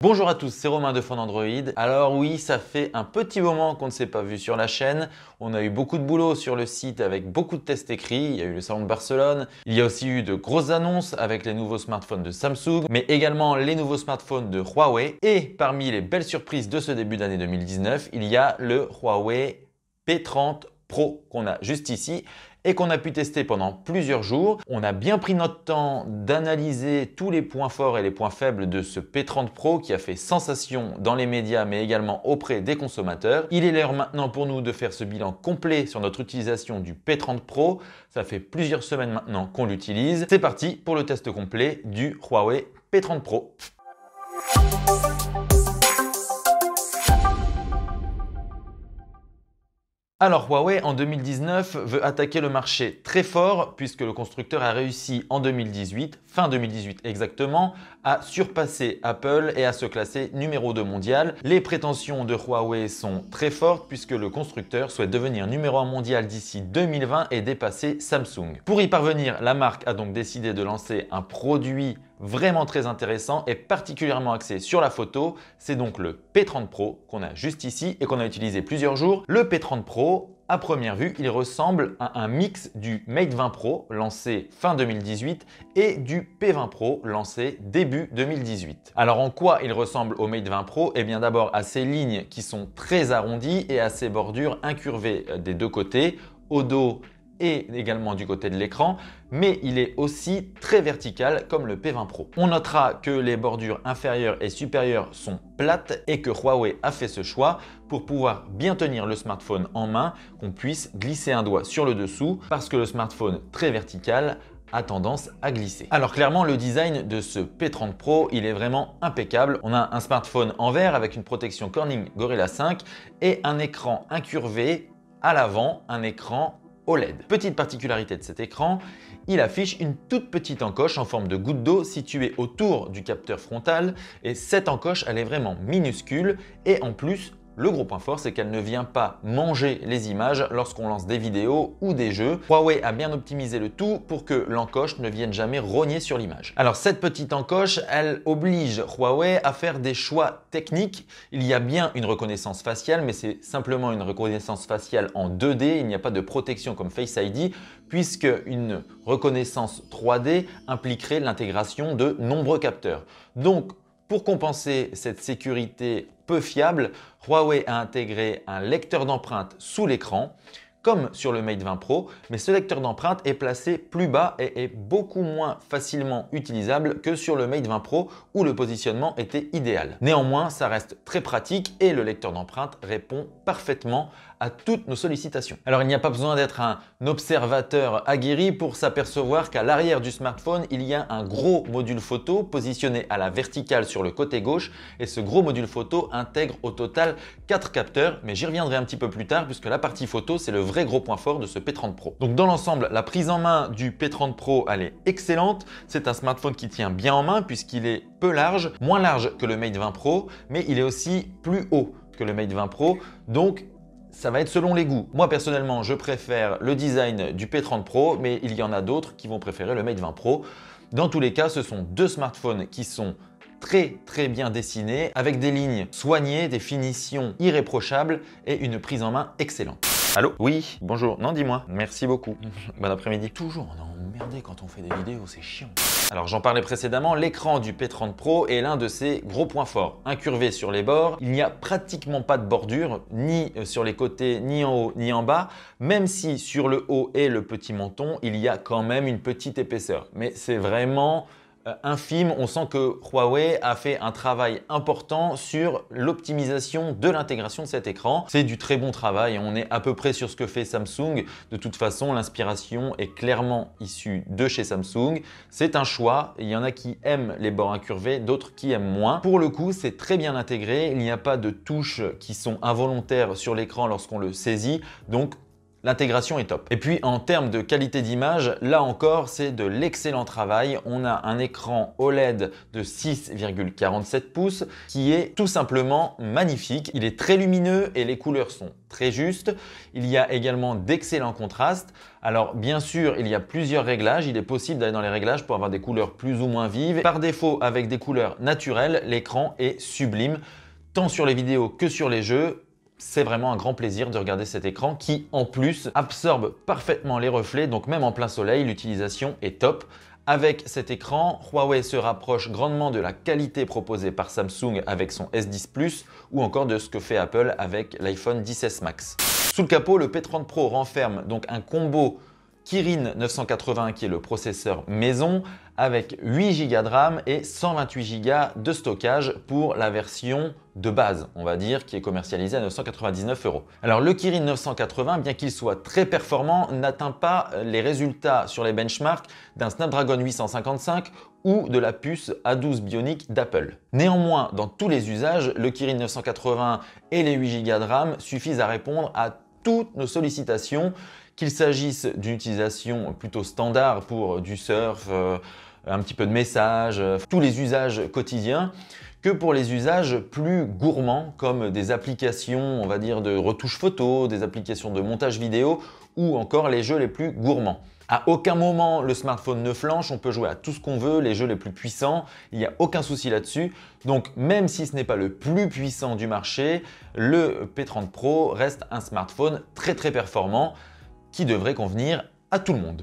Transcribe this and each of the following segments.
Bonjour à tous, c'est Romain de Fun Android. Alors oui, ça fait un petit moment qu'on ne s'est pas vu sur la chaîne. On a eu beaucoup de boulot sur le site avec beaucoup de tests écrits. Il y a eu le salon de Barcelone. Il y a aussi eu de grosses annonces avec les nouveaux smartphones de Samsung, mais également les nouveaux smartphones de Huawei. Et parmi les belles surprises de ce début d'année 2019, il y a le Huawei P30 Pro qu'on a juste ici et qu'on a pu tester pendant plusieurs jours. On a bien pris notre temps d'analyser tous les points forts et les points faibles de ce P30 Pro qui a fait sensation dans les médias mais également auprès des consommateurs. Il est l'heure maintenant pour nous de faire ce bilan complet sur notre utilisation du P30 Pro. Ça fait plusieurs semaines maintenant qu'on l'utilise. C'est parti pour le test complet du Huawei P30 Pro. Alors Huawei en 2019 veut attaquer le marché très fort puisque le constructeur a réussi en 2018, fin 2018 exactement, à surpasser Apple et à se classer numéro 2 mondial. Les prétentions de Huawei sont très fortes puisque le constructeur souhaite devenir numéro 1 mondial d'ici 2020 et dépasser Samsung. Pour y parvenir, la marque a donc décidé de lancer un produit vraiment très intéressant et particulièrement axé sur la photo. C'est donc le P30 Pro qu'on a juste ici et qu'on a utilisé plusieurs jours. Le P30 Pro, à première vue, il ressemble à un mix du Mate 20 Pro lancé fin 2018 et du P20 Pro lancé début 2018. Alors en quoi il ressemble au Mate 20 Pro? Eh bien d'abord à ses lignes qui sont très arrondies et à ses bordures incurvées des deux côtés, au dos et également du côté de l'écran, mais il est aussi très vertical comme le P20 Pro. On notera que les bordures inférieures et supérieures sont plates et que Huawei a fait ce choix pour pouvoir bien tenir le smartphone en main, qu'on puisse glisser un doigt sur le dessous parce que le smartphone très vertical a tendance à glisser. Alors clairement, le design de ce P30 Pro, il est vraiment impeccable. On a un smartphone en verre avec une protection Corning Gorilla 5 et un écran incurvé à l'avant, un écran OLED. Petite particularité de cet écran, il affiche une toute petite encoche en forme de goutte d'eau située autour du capteur frontal et cette encoche elle est vraiment minuscule et en plus le gros point fort, c'est qu'elle ne vient pas manger les images lorsqu'on lance des vidéos ou des jeux. Huawei a bien optimisé le tout pour que l'encoche ne vienne jamais rogner sur l'image. Alors cette petite encoche, elle oblige Huawei à faire des choix techniques. Il y a bien une reconnaissance faciale, mais c'est simplement une reconnaissance faciale en 2D. Il n'y a pas de protection comme Face ID, puisque une reconnaissance 3D impliquerait l'intégration de nombreux capteurs. Donc, pour compenser cette sécurité peu fiable, Huawei a intégré un lecteur d'empreintes sous l'écran, comme sur le Mate 20 Pro, mais ce lecteur d'empreintes est placé plus bas et est beaucoup moins facilement utilisable que sur le Mate 20 Pro où le positionnement était idéal. Néanmoins, ça reste très pratique et le lecteur d'empreintes répond parfaitement à toutes nos sollicitations. Alors il n'y a pas besoin d'être un observateur aguerri pour s'apercevoir qu'à l'arrière du smartphone, il y a un gros module photo positionné à la verticale sur le côté gauche et ce gros module photo intègre au total 4 capteurs, mais j'y reviendrai un petit peu plus tard puisque la partie photo c'est le vrai gros point fort de ce P30 Pro. Donc dans l'ensemble, la prise en main du P30 Pro elle est excellente. C'est un smartphone qui tient bien en main puisqu'il est peu large, moins large que le Mate 20 Pro, mais il est aussi plus haut que le Mate 20 Pro. Donc ça va être selon les goûts. Moi personnellement, je préfère le design du P30 Pro, mais il y en a d'autres qui vont préférer le Mate 20 Pro. Dans tous les cas, ce sont deux smartphones qui sont très bien dessinés, avec des lignes soignées, des finitions irréprochables et une prise en main excellente. Allô? Oui, bonjour. Non, dis-moi. Merci beaucoup. Bon après-midi. Toujours, on est emmerdé quand on fait des vidéos, c'est chiant. Alors j'en parlais précédemment, l'écran du P30 Pro est l'un de ses gros points forts. Incurvé sur les bords, il n'y a pratiquement pas de bordure, ni sur les côtés, ni en haut, ni en bas, même si sur le haut et le petit menton, il y a quand même une petite épaisseur. Mais c'est vraiment infime. On sent que Huawei a fait un travail important sur l'optimisation de l'intégration de cet écran. C'est du très bon travail. On est à peu près sur ce que fait Samsung. De toute façon, l'inspiration est clairement issue de chez Samsung. C'est un choix. Il y en a qui aiment les bords incurvés, d'autres qui aiment moins. Pour le coup, c'est très bien intégré. Il n'y a pas de touches qui sont involontaires sur l'écran lorsqu'on le saisit. Donc, L'intégration est top. Et puis en termes de qualité d'image, là encore, c'est de l'excellent travail. On a un écran OLED de 6,47 pouces qui est tout simplement magnifique. Il est très lumineux et les couleurs sont très justes. Il y a également d'excellents contrastes. Alors bien sûr, il y a plusieurs réglages. Il est possible d'aller dans les réglages pour avoir des couleurs plus ou moins vives. Par défaut, avec des couleurs naturelles, l'écran est sublime, tant sur les vidéos que sur les jeux. C'est vraiment un grand plaisir de regarder cet écran qui, en plus, absorbe parfaitement les reflets. Donc même en plein soleil, l'utilisation est top. Avec cet écran, Huawei se rapproche grandement de la qualité proposée par Samsung avec son S10 Plus ou encore de ce que fait Apple avec l'iPhone XS Max. Sous le capot, le P30 Pro renferme donc un combo Kirin 980 qui est le processeur maison avec 8 Go de RAM et 128 Go de stockage pour la version de base, on va dire, qui est commercialisée à 999 €. Alors le Kirin 980, bien qu'il soit très performant, n'atteint pas les résultats sur les benchmarks d'un Snapdragon 855 ou de la puce A12 Bionic d'Apple. Néanmoins, dans tous les usages, le Kirin 980 et les 8 Go de RAM suffisent à répondre à toutes nos sollicitations, qu'il s'agisse d'une utilisation plutôt standard pour du surf, un petit peu de messages, tous les usages quotidiens, que pour les usages plus gourmands comme des applications, on va dire, de retouche photo, des applications de montage vidéo ou encore les jeux les plus gourmands. À aucun moment le smartphone ne flanche, on peut jouer à tout ce qu'on veut, les jeux les plus puissants, il n'y a aucun souci là-dessus. Donc même si ce n'est pas le plus puissant du marché, le P30 Pro reste un smartphone très performant qui devrait convenir à tout le monde.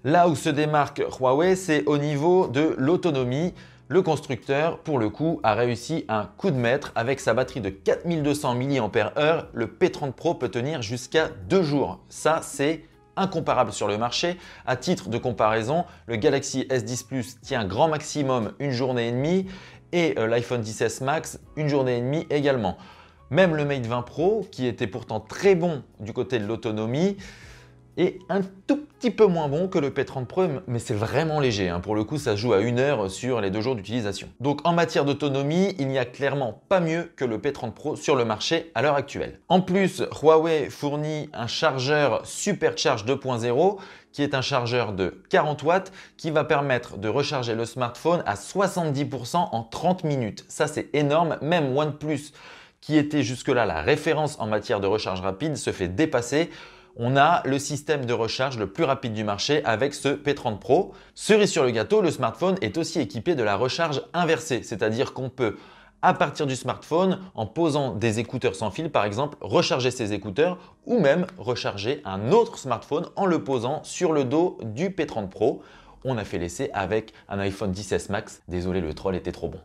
Là où se démarque Huawei, c'est au niveau de l'autonomie. Le constructeur, pour le coup, a réussi un coup de maître. Avec sa batterie de 4200 mAh, le P30 Pro peut tenir jusqu'à 2 jours. Ça, c'est incomparable sur le marché. À titre de comparaison, le Galaxy S10 Plus tient grand maximum une journée et demie et l'iPhone XS Max une journée et demie également. Même le Mate 20 Pro, qui était pourtant très bon du côté de l'autonomie, est un tout petit peu moins bon que le P30 Pro, mais c'est vraiment léger. Pour le coup, ça se joue à 1 heure sur les 2 jours d'utilisation. Donc en matière d'autonomie, il n'y a clairement pas mieux que le P30 Pro sur le marché à l'heure actuelle. En plus, Huawei fournit un chargeur Supercharge 2.0 qui est un chargeur de 40 watts qui va permettre de recharger le smartphone à 70% en 30 minutes. Ça, c'est énorme. Même OnePlus, qui était jusque-là la référence en matière de recharge rapide, se fait dépasser. On a le système de recharge le plus rapide du marché avec ce P30 Pro. Cerise sur le gâteau, le smartphone est aussi équipé de la recharge inversée, c'est-à-dire qu'on peut, à partir du smartphone, en posant des écouteurs sans fil par exemple, recharger ses écouteurs ou même recharger un autre smartphone en le posant sur le dos du P30 Pro. On a fait l'essai avec un iPhone XS Max. Désolé, le troll était trop bon.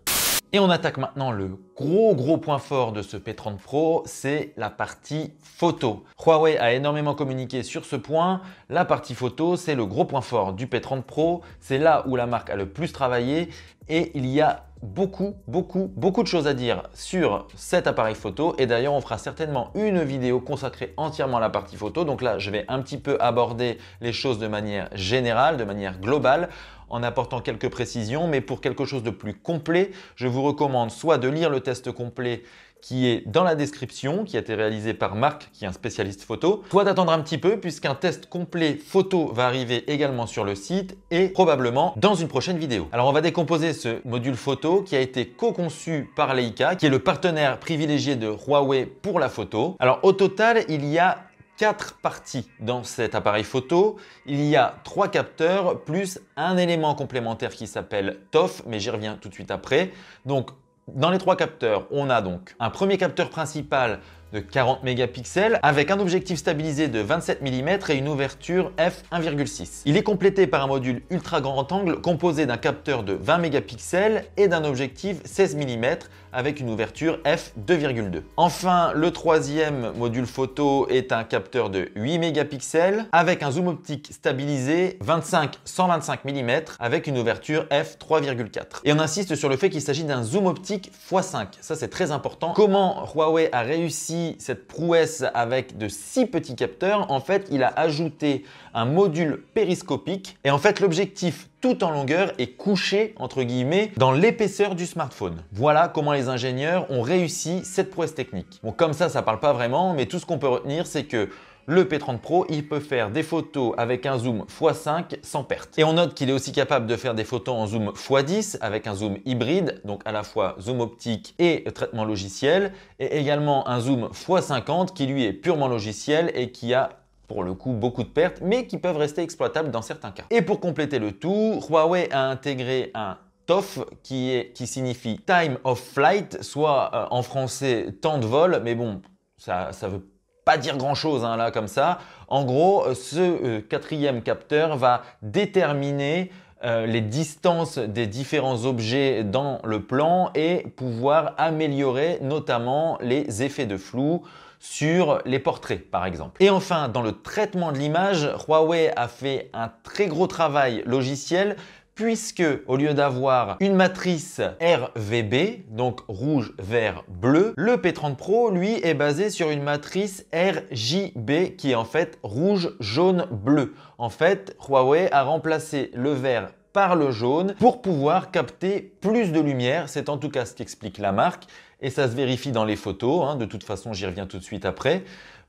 Et on attaque maintenant le gros point fort de ce P30 Pro, c'est la partie photo. Huawei a énormément communiqué sur ce point. La partie photo, c'est le gros point fort du P30 Pro. C'est là où la marque a le plus travaillé et il y a beaucoup de choses à dire sur cet appareil photo. Et d'ailleurs, on fera certainement une vidéo consacrée entièrement à la partie photo. Donc là, je vais un petit peu aborder les choses de manière générale, de manière globale, en apportant quelques précisions, mais pour quelque chose de plus complet, je vous recommande soit de lire le test complet qui est dans la description, qui a été réalisé par Marc, qui est un spécialiste photo, soit d'attendre un petit peu puisqu'un test complet photo va arriver également sur le site et probablement dans une prochaine vidéo. Alors on va décomposer ce module photo qui a été co-conçu par Leica, qui est le partenaire privilégié de Huawei pour la photo. Alors au total, il y a 4 parties dans cet appareil photo. Il y a 3 capteurs plus un élément complémentaire qui s'appelle TOF, mais j'y reviens tout de suite après. Donc, dans les 3 capteurs, on a donc un premier capteur principal de 40 mégapixels avec un objectif stabilisé de 27 mm et une ouverture f1.6. Il est complété par un module ultra grand angle composé d'un capteur de 20 mégapixels et d'un objectif 16 mm avec une ouverture f2.2. Enfin, le troisième module photo est un capteur de 8 mégapixels avec un zoom optique stabilisé 25-125 mm avec une ouverture f3.4. Et on insiste sur le fait qu'il s'agit d'un zoom optique x5. Ça, c'est très important. Comment Huawei a réussi cette prouesse avec de 6 petits capteurs? En fait, il a ajouté un module périscopique et en fait, l'objectif tout en longueur est couché entre guillemets dans l'épaisseur du smartphone. Voilà comment les ingénieurs ont réussi cette prouesse technique. Bon, comme ça parle pas vraiment, mais tout ce qu'on peut retenir, c'est que le P30 Pro, il peut faire des photos avec un zoom x5 sans perte. Et on note qu'il est aussi capable de faire des photos en zoom x10 avec un zoom hybride, donc à la fois zoom optique et traitement logiciel, et également un zoom x50 qui lui est purement logiciel et qui a pour le coup beaucoup de pertes, mais qui peuvent rester exploitables dans certains cas. Et pour compléter le tout, Huawei a intégré un TOF qui signifie Time of Flight, soit en français temps de vol, mais bon, ça veut pas dire grand chose hein, là comme ça. En gros, ce quatrième capteur va déterminer les distances des différents objets dans le plan et pouvoir améliorer notamment les effets de flou sur les portraits par exemple. Et enfin, dans le traitement de l'image, Huawei a fait un très gros travail logiciel puisque au lieu d'avoir une matrice RVB, donc rouge, vert, bleu, le P30 Pro, lui, est basé sur une matrice RJB qui est en fait rouge, jaune, bleu. En fait, Huawei a remplacé le vert par le jaune pour pouvoir capter plus de lumière. C'est en tout cas ce qu'explique la marque et ça se vérifie dans les photos. Hein. De toute façon, j'y reviens tout de suite après.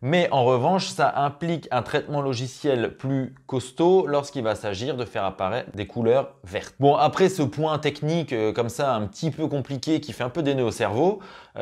Mais en revanche, ça implique un traitement logiciel plus costaud lorsqu'il va s'agir de faire apparaître des couleurs vertes. Bon, après ce point technique comme ça un petit peu compliqué qui fait un peu des nœuds au cerveau,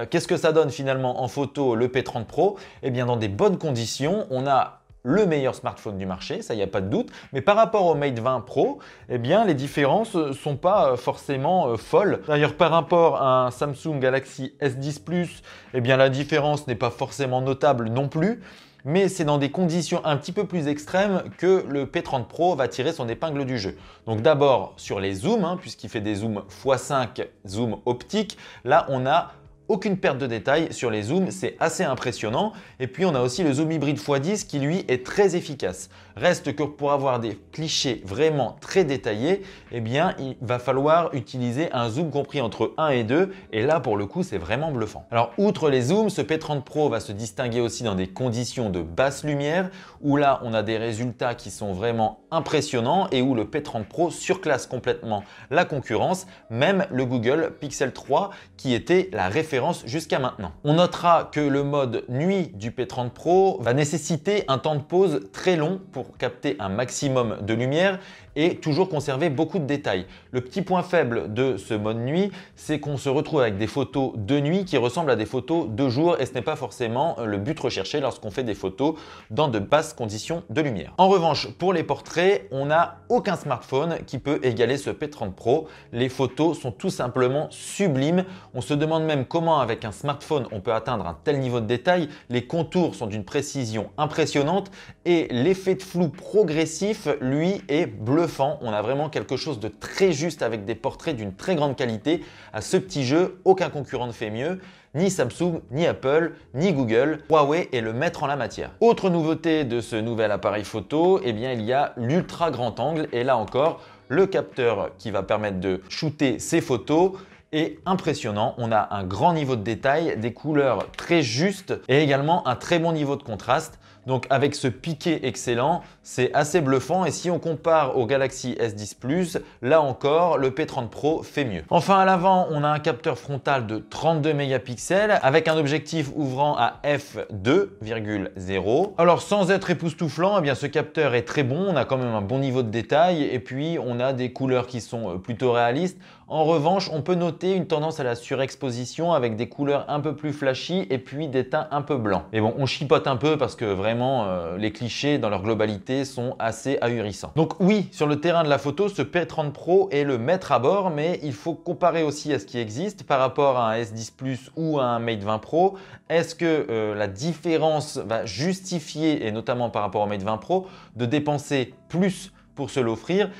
qu'est-ce que ça donne finalement en photo le P30 Pro? Eh bien, dans des bonnes conditions, on a le meilleur smartphone du marché, ça il n'y a pas de doute. Mais par rapport au Mate 20 Pro, eh bien, les différences ne sont pas forcément folles. D'ailleurs, par rapport à un Samsung Galaxy S10 Plus, eh bien, la différence n'est pas forcément notable non plus. Mais c'est dans des conditions un petit peu plus extrêmes que le P30 Pro va tirer son épingle du jeu. Donc d'abord sur les zooms, hein, puisqu'il fait des zooms x5 zoom optique, là on a aucune perte de détail sur les zooms, c'est assez impressionnant. Et puis on a aussi le zoom hybride x10 qui lui est très efficace. Reste que pour avoir des clichés vraiment très détaillés, eh bien il va falloir utiliser un zoom compris entre 1 et 2 et là pour le coup c'est vraiment bluffant. Alors outre les zooms, ce P30 Pro va se distinguer aussi dans des conditions de basse lumière où là on a des résultats qui sont vraiment impressionnants et où le P30 Pro surclasse complètement la concurrence, même le Google Pixel 3 qui était la référence jusqu'à maintenant. On notera que le mode nuit du P30 Pro va nécessiter un temps de pause très long pour capter un maximum de lumière et toujours conserver beaucoup de détails. Le petit point faible de ce mode nuit, c'est qu'on se retrouve avec des photos de nuit qui ressemblent à des photos de jour et ce n'est pas forcément le but recherché lorsqu'on fait des photos dans de basses conditions de lumière. En revanche, pour les portraits, on n'a aucun smartphone qui peut égaler ce P30 Pro. Les photos sont tout simplement sublimes. On se demande même comment avec un smartphone on peut atteindre un tel niveau de détail. Les contours sont d'une précision impressionnante et l'effet de flou progressif, lui, est bluffant. On a vraiment quelque chose de très juste avec des portraits d'une très grande qualité. À ce petit jeu, aucun concurrent ne fait mieux. Ni Samsung, ni Apple, ni Google. Huawei est le maître en la matière. Autre nouveauté de ce nouvel appareil photo, eh bien, il y a l'ultra grand angle et là encore, le capteur qui va permettre de shooter ces photos est impressionnant. On a un grand niveau de détail, des couleurs très justes et également un très bon niveau de contraste. Donc avec ce piqué excellent, c'est assez bluffant et si on compare au Galaxy S10 Plus, là encore, le P30 Pro fait mieux. Enfin à l'avant, on a un capteur frontal de 32 mégapixels avec un objectif ouvrant à f2,0. Alors sans être époustouflant, eh bien, ce capteur est très bon, on a quand même un bon niveau de détail et puis on a des couleurs qui sont plutôt réalistes. En revanche, on peut noter une tendance à la surexposition avec des couleurs un peu plus flashy et puis des teints un peu blancs. Mais bon, on chipote un peu parce que vraiment les clichés dans leur globalité sont assez ahurissants. Donc oui, sur le terrain de la photo, ce P30 Pro est le maître à bord, mais il faut comparer aussi à ce qui existe par rapport à un S10 Plus ou à un Mate 20 Pro. Est-ce que la différence va justifier, et notamment par rapport au Mate 20 Pro, de dépenser plus pour se l'offrir?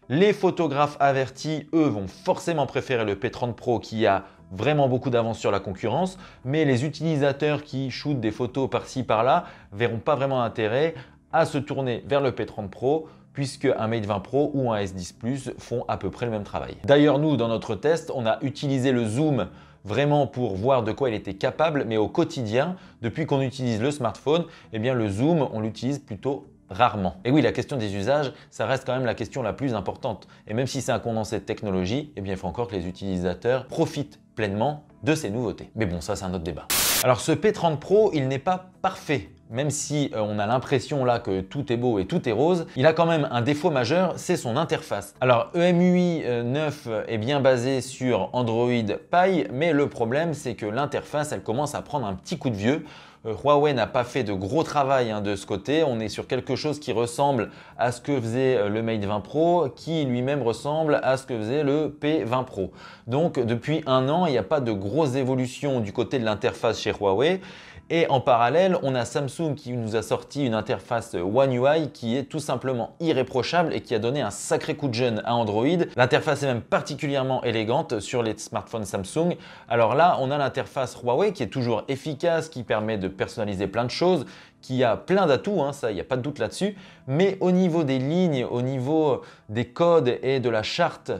Les photographes avertis, eux, vont forcément préférer le P30 Pro qui a vraiment beaucoup d'avance sur la concurrence, mais les utilisateurs qui shootent des photos par-ci par-là verront pas vraiment intérêt à se tourner vers le P30 Pro puisque un Mate 20 Pro ou un S10 Plus font à peu près le même travail. D'ailleurs, nous, dans notre test, on a utilisé le zoom vraiment pour voir de quoi il était capable, mais au quotidien, depuis qu'on utilise le smartphone, eh bien le zoom, on l'utilise plutôt rarement. Et oui, la question des usages, ça reste quand même la question la plus importante. Et même si c'est un condensé de technologie, eh bien, il faut encore que les utilisateurs profitent pleinement de ces nouveautés. Mais bon, ça, c'est un autre débat. Alors, ce P30 Pro, il n'est pas parfait. même si on a l'impression là que tout est beau et tout est rose, il a quand même un défaut majeur, c'est son interface. Alors EMUI 9 est bien basé sur Android Pie, mais le problème c'est que l'interface elle commence à prendre un petit coup de vieux. Huawei n'a pas fait de gros travail de ce côté, on est sur quelque chose qui ressemble à ce que faisait le Mate 20 Pro, qui lui-même ressemble à ce que faisait le P20 Pro. Donc depuis un an, il n'y a pas de grosses évolutions du côté de l'interface chez Huawei. Et en parallèle, on a Samsung qui nous a sorti une interface One UI qui est tout simplement irréprochable et qui a donné un sacré coup de jeune à Android. L'interface est même particulièrement élégante sur les smartphones Samsung. Alors là, on a l'interface Huawei qui est toujours efficace, qui permet de personnaliser plein de choses, qui a plein d'atouts, ça, il n'y a pas de doute là-dessus. Mais au niveau des lignes, au niveau des codes et de la charte,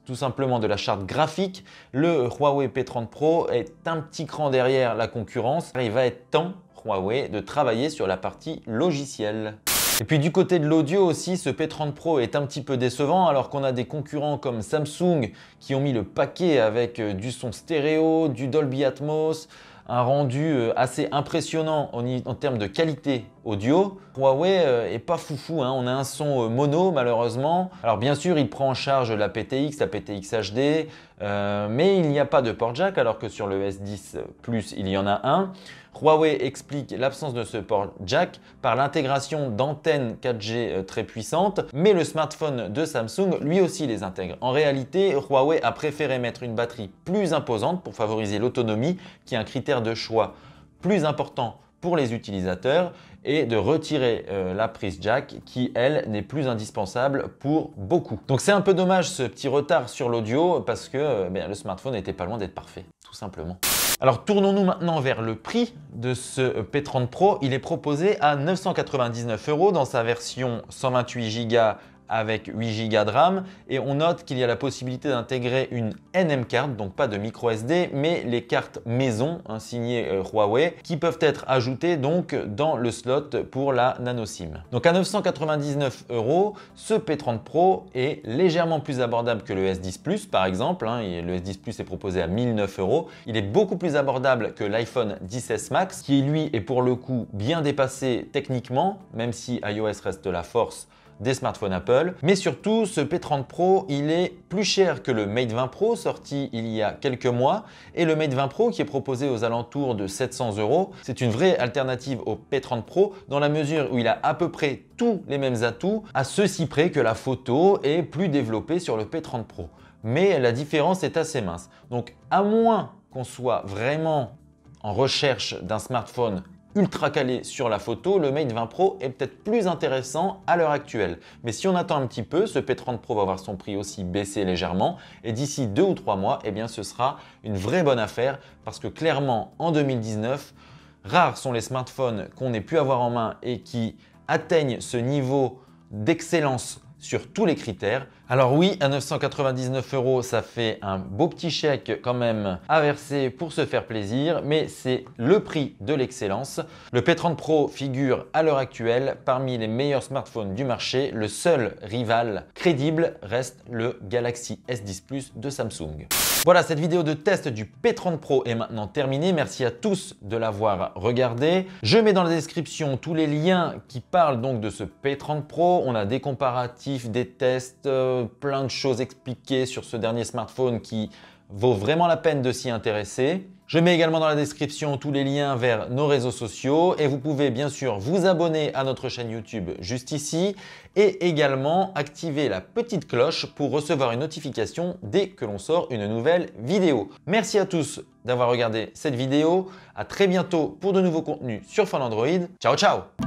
tout simplement de la charte graphique, le Huawei P30 Pro est un petit cran derrière la concurrence. Il va être temps, Huawei, de travailler sur la partie logicielle. Et puis du côté de l'audio aussi, ce P30 Pro est un petit peu décevant alors qu'on a des concurrents comme Samsung qui ont mis le paquet avec du son stéréo, du Dolby Atmos, un rendu assez impressionnant en termes de qualité audio. Huawei est pas foufou, on a un son mono malheureusement. Alors bien sûr, il prend en charge la PTX HD, mais il n'y a pas de port jack alors que sur le S10 Plus, il y en a un. Huawei explique l'absence de ce port jack par l'intégration d'antennes 4G très puissantes, mais le smartphone de Samsung lui aussi les intègre. En réalité, Huawei a préféré mettre une batterie plus imposante pour favoriser l'autonomie, qui est un critère de choix plus important pour les utilisateurs, et de retirer la prise jack qui, elle, n'est plus indispensable pour beaucoup. Donc c'est un peu dommage ce petit retard sur l'audio parce que le smartphone n'était pas loin d'être parfait, tout simplement. Alors tournons-nous maintenant vers le prix de ce P30 Pro. Il est proposé à 999 € dans sa version 128 Go avec 8 Go de RAM, et on note qu'il y a la possibilité d'intégrer une NM card, donc pas de micro SD, mais les cartes maison signées Huawei qui peuvent être ajoutées donc dans le slot pour la nano SIM. Donc à 999 €, ce P30 Pro est légèrement plus abordable que le S10 Plus par exemple, et le S10 Plus est proposé à 1009 €. Il est beaucoup plus abordable que l'iPhone XS Max qui lui est pour le coup bien dépassé techniquement, même si iOS reste la force des smartphones Apple. Mais surtout, ce P30 Pro, il est plus cher que le Mate 20 Pro sorti il y a quelques mois, et le Mate 20 Pro qui est proposé aux alentours de 700 €. C'est une vraie alternative au P30 Pro dans la mesure où il a à peu près tous les mêmes atouts, à ceci près que la photo est plus développée sur le P30 Pro. Mais la différence est assez mince. Donc à moins qu'on soit vraiment en recherche d'un smartphone ultra calé sur la photo, le Mate 20 Pro est peut-être plus intéressant à l'heure actuelle. Mais si on attend un petit peu, ce P30 Pro va voir son prix aussi baisser légèrement, et d'ici 2 ou 3 mois, ce sera une vraie bonne affaire parce que clairement en 2019, rares sont les smartphones qu'on ait pu avoir en main et qui atteignent ce niveau d'excellence sur tous les critères. Alors oui, à 999 €, ça fait un beau petit chèque quand même à verser pour se faire plaisir, mais c'est le prix de l'excellence. Le P30 Pro figure à l'heure actuelle parmi les meilleurs smartphones du marché. Le seul rival crédible reste le Galaxy S10 Plus de Samsung. Voilà, cette vidéo de test du P30 Pro est maintenant terminée. Merci à tous de l'avoir regardé. Je mets dans la description tous les liens qui parlent donc de ce P30 Pro. On a des comparatifs, des tests, plein de choses expliquées sur ce dernier smartphone qui vaut vraiment la peine de s'y intéresser. Je mets également dans la description tous les liens vers nos réseaux sociaux et vous pouvez bien sûr vous abonner à notre chaîne YouTube juste ici et également activer la petite cloche pour recevoir une notification dès que l'on sort une nouvelle vidéo. Merci à tous d'avoir regardé cette vidéo. À très bientôt pour de nouveaux contenus sur Fun Android. Ciao ciao!